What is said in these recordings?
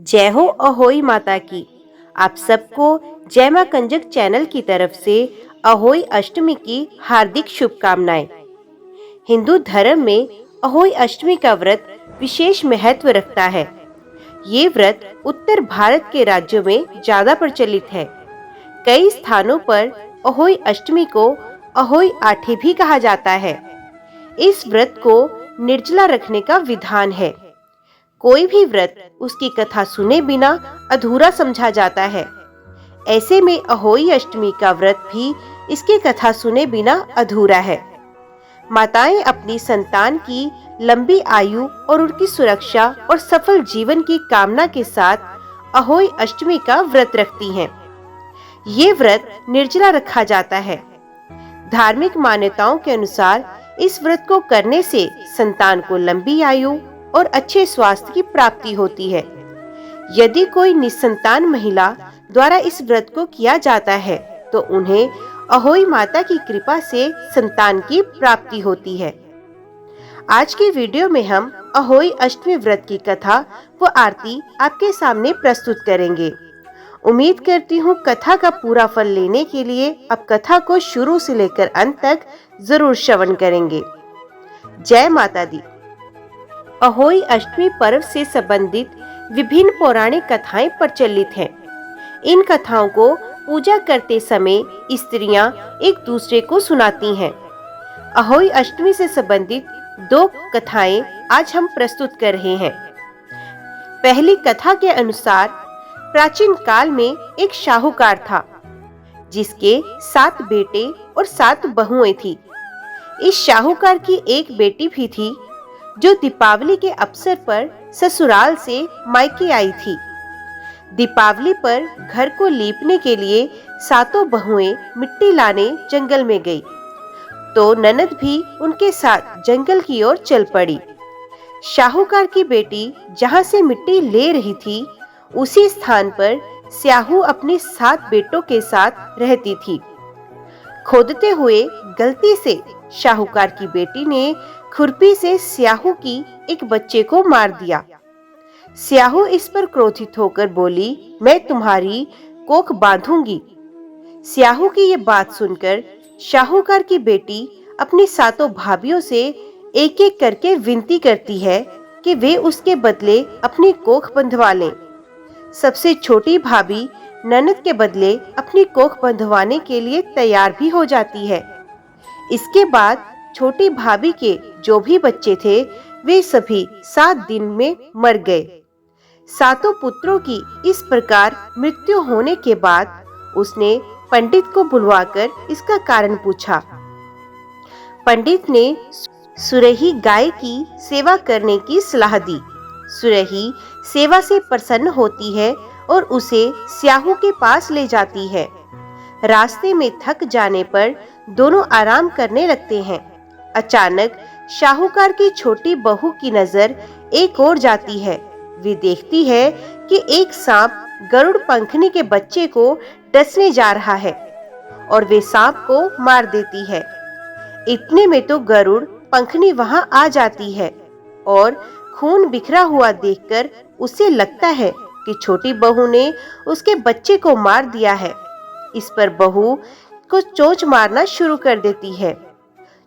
जय हो अहोई माता की। आप सबको जय मां कंजक चैनल की तरफ से अहोई अष्टमी की हार्दिक शुभकामनाएं। हिंदू धर्म में अहोई अष्टमी का व्रत विशेष महत्व रखता है। ये व्रत उत्तर भारत के राज्यों में ज्यादा प्रचलित है। कई स्थानों पर अहोई अष्टमी को अहोई आठे भी कहा जाता है। इस व्रत को निर्जला रखने का विधान है। कोई भी व्रत उसकी कथा सुने बिना अधूरा समझा जाता है। ऐसे में अहोई अष्टमी का व्रत भी इसकी कथा सुने बिना अधूरा है। माताएं अपनी संतान की लंबी आयु और उनकी सुरक्षा और सफल जीवन की कामना के साथ अहोई अष्टमी का व्रत रखती हैं। ये व्रत निर्जला रखा जाता है। धार्मिक मान्यताओं के अनुसार इस व्रत को करने से संतान को लंबी आयु और अच्छे स्वास्थ्य की प्राप्ति होती है। यदि कोई निसंतान महिला द्वारा इस व्रत को किया जाता है तो उन्हें अहोई माता की कृपा से संतान की प्राप्ति होती है। आज की वीडियो में हम अहोई अष्टमी व्रत की कथा व आरती आपके सामने प्रस्तुत करेंगे। उम्मीद करती हूँ कथा का पूरा फल लेने के लिए आप कथा को शुरू से लेकर अंत तक जरूर श्रवण करेंगे। जय माता दी। अहोई अष्टमी पर्व से संबंधित विभिन्न पौराणिक कथाएं प्रचलित हैं। इन कथाओं को पूजा करते समय स्त्रियां एक दूसरे को सुनाती हैं। अहोई अष्टमी से संबंधित दो कथाएं आज हम प्रस्तुत कर रहे हैं। पहली कथा के अनुसार प्राचीन काल में एक शाहूकार था जिसके 7 बेटे और 7 बहुएं थी। इस शाहूकार की एक बेटी भी थी जो दीपावली के अवसर पर ससुराल से मायके आई थी। दीपावली पर घर को लीपने के लिए 7 बहुएं मिट्टी लाने जंगल में गई तो ननद भी उनके साथ जंगल की ओर चल पड़ी। शाहूकार की बेटी जहां से मिट्टी ले रही थी उसी स्थान पर स्याहू अपने 7 बेटों के साथ रहती थी। खोदते हुए गलती से शाहूकार की बेटी ने खुरपी से स्याहू की एक बच्चे को मार दिया। स्याहू इस पर क्रोधित होकर बोली, मैं तुम्हारी कोख बांधूंगी। स्याहू की ये बात सुनकर शाहूकार की बेटी अपनी 7 भाभियों से एक एक करके विनती करती है कि वे उसके बदले अपनी कोख बंधवा लें। सबसे छोटी भाभी ननद के बदले अपनी कोख बंधवाने के लिए तैयार भी हो जाती है। इसके बाद छोटी भाभी के जो भी बच्चे थे वे सभी 7 दिन में मर गए। 7 पुत्रों की इस प्रकार मृत्यु होने के बाद उसने पंडित को बुलवाकर इसका कारण पूछा। पंडित ने सुरही गाय की सेवा करने की सलाह दी। सुरही सेवा से प्रसन्न होती है और उसे स्याहू के पास ले जाती है। रास्ते में थक जाने पर दोनों आराम करने लगते हैं। अचानक शाहूकार की छोटी बहू की नजर एक ओर जाती है। वे देखती है कि एक सांप गरुड़ पंखनी के बच्चे को डसने जा रहा है और वे सांप को मार देती है। इतने में तो गरुड़ पंखनी वहां आ जाती है और खून बिखरा हुआ देखकर उसे लगता है कि छोटी बहू ने उसके बच्चे को मार दिया है। इस पर बहू को चोंच मारना शुरू कर देती है।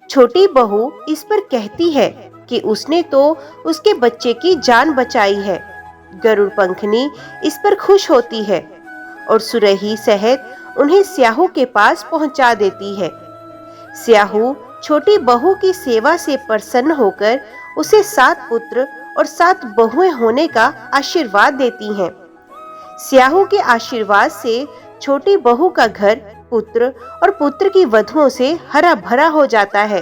छोटी बहू इस पर कहती है कि उसने तो उसके बच्चे की जान बचाई है। गरुड़ पंखनी इस पर खुश होती है और सुरही सहित उन्हें स्याहू के पास पहुंचा देती है। स्याहू छोटी बहू की सेवा से प्रसन्न होकर उसे 7 पुत्र और 7 बहुएं होने का आशीर्वाद देती हैं। स्याहू के आशीर्वाद से छोटी बहू का घर पुत्र और पुत्र की वधुओं से हरा भरा हो जाता है।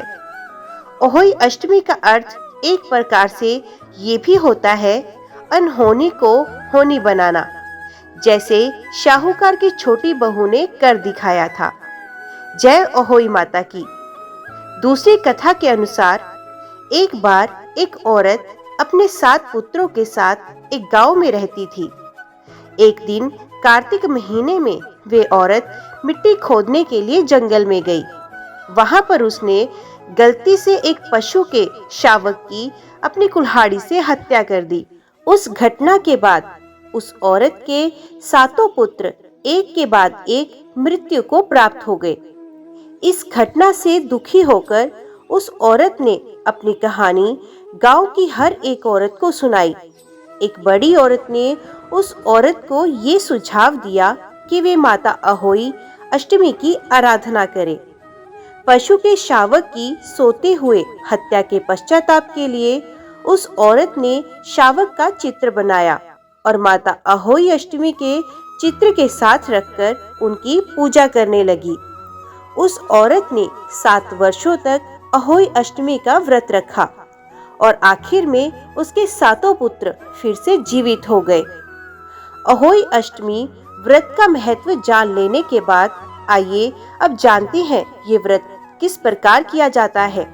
अहोई अष्टमी का अर्थ एक प्रकार से ये भी होता है अनहोनी को होनी बनाना, जैसे शाहूकार की छोटी बहू ने कर दिखाया था। जय अहोई माता की। दूसरी कथा के अनुसार एक बार एक औरत अपने 7 पुत्रों के साथ एक गांव में रहती थी। एक दिन कार्तिक महीने में वे औरत मिट्टी खोदने के लिए जंगल में गई। वहां पर उसने गलती से एक पशु के शावक की अपनी कुल्हाड़ी से हत्या कर दी। उस घटना के बाद उस औरत के सातों पुत्र एक के बाद एक मृत्यु को प्राप्त हो गए। इस घटना से दुखी होकर उस औरत ने अपनी कहानी गांव की हर एक औरत को सुनाई। एक बड़ी औरत ने उस औरत को ये सुझाव दिया कि वे माता अहोई अष्टमी की आराधना करे। पशु के शावक की सोते हुए हत्या के पश्चाताप के लिए उस औरत ने शावक का चित्र बनाया और माता अहोई अष्टमी के चित्र के साथ रखकर उनकी पूजा करने लगी। उस औरत ने 7 वर्षों तक अहोई अष्टमी का व्रत रखा और आखिर में उसके सातों पुत्र फिर से जीवित हो गए। अहोई अष्टमी व्रत का महत्व जान लेने के बाद आइए अब जानते हैं ये व्रत किस प्रकार किया जाता है।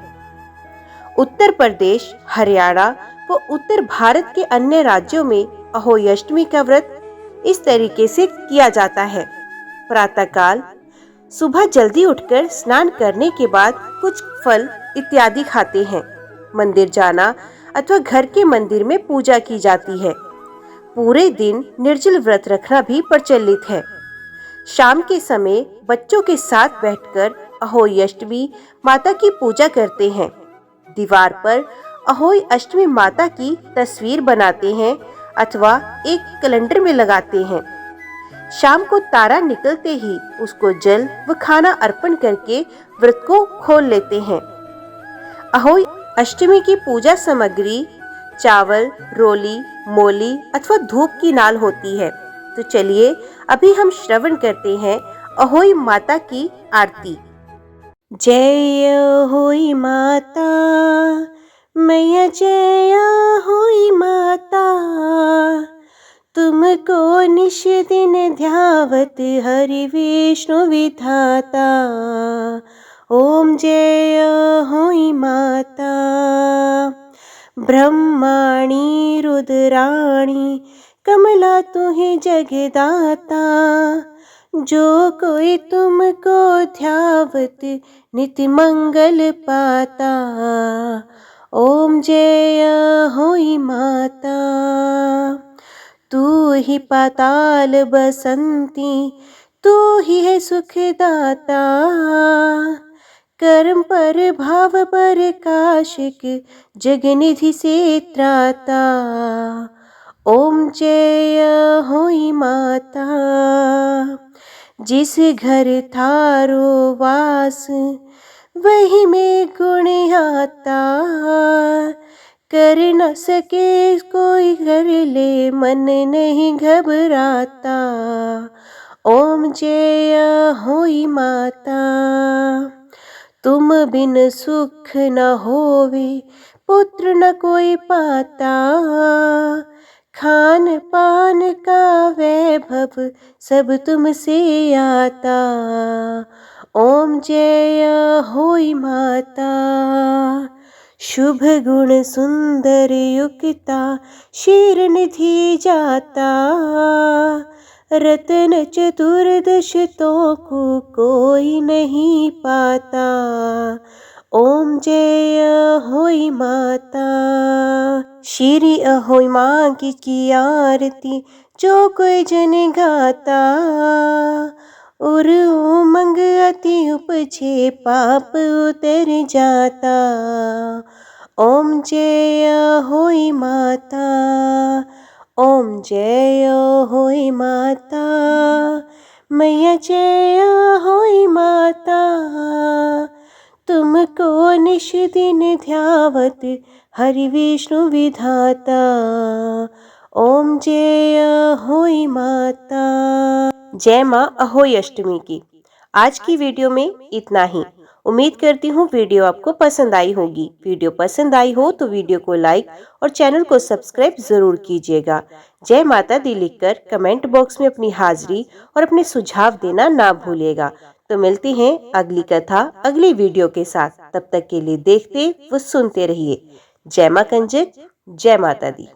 उत्तर प्रदेश, हरियाणा व उत्तर भारत के अन्य राज्यों में अहोई अष्टमी का व्रत इस तरीके से किया जाता है। प्रातःकाल सुबह जल्दी उठकर स्नान करने के बाद कुछ फल इत्यादि खाते हैं। मंदिर जाना अथवा घर के मंदिर में पूजा की जाती है। पूरे दिन निर्जल व्रत रखना भी प्रचलित है। शाम के समय बच्चों के साथ बैठकर अहोई अष्टमी माता की पूजा करते हैं। दीवार पर अहोई अष्टमी माता की तस्वीर बनाते हैं अथवा एक कैलेंडर में लगाते हैं। शाम को तारा निकलते ही उसको जल व खाना अर्पण करके व्रत को खोल लेते हैं। अहोई अष्टमी की पूजा सामग्री चावल, रोली, मोली अथवा धूप की नाल होती है। तो चलिए अभी हम श्रवण करते हैं अहोई माता की आरती। जय अहोई माता मैया, जय अहोई माता, तुमको निश दिन ध्यावत हरि विष्णु विधाता। ओम जय अहोई माता, ब्रह्माणी रुद्राणी कमला तुहे जगदाता। जो कोई तुमको ध्यावत नित्य मंगल पाता। ओम जय अहोई माता, तू ही पाताल बसंती, तू ही है सुखदाता। कर्म पर भाव पर काशिक जगनिधि से त्राता। ओम जय अहोई माता, जिस घर थारो वास वही में गुण आता। कर न सके कोई कर ले मन नहीं घबराता। ओम जय अहोई माता, तुम बिन सुख न होवे पुत्र न कोई पाता। खान पान का वैभव सब तुमसे आता। ओम जय अहोई माता, शुभ गुण सुंदर युक्ता शीर निधि जाता। रत्न चतुर्दश तो कोई नहीं पाता। ओम जय अहोई माता, श्री अहोई माँ की आरती जो कोई जन गाता। और उमंग अति उपजे पाप उतर जाता। ओम जय अहोई माता, ओम जय अहोई माता, मैया जय अहोई माता। तुमको निश दिन ध्यावत हरि विष्णु विधाता। ओम जय अहोई माता। जय माँ अहोई अष्टमी की। आज की वीडियो में इतना ही। उम्मीद करती हूँ वीडियो आपको पसंद आई होगी। वीडियो पसंद आई हो तो वीडियो को लाइक और चैनल को सब्सक्राइब जरूर कीजिएगा। जय माता दी लिखकर कमेंट बॉक्स में अपनी हाजिरी और अपने सुझाव देना ना भूलिएगा। तो मिलते हैं अगली कथा अगली वीडियो के साथ। तब तक के लिए देखते व सुनते रहिए। जय मां कंजक, जय माता दी।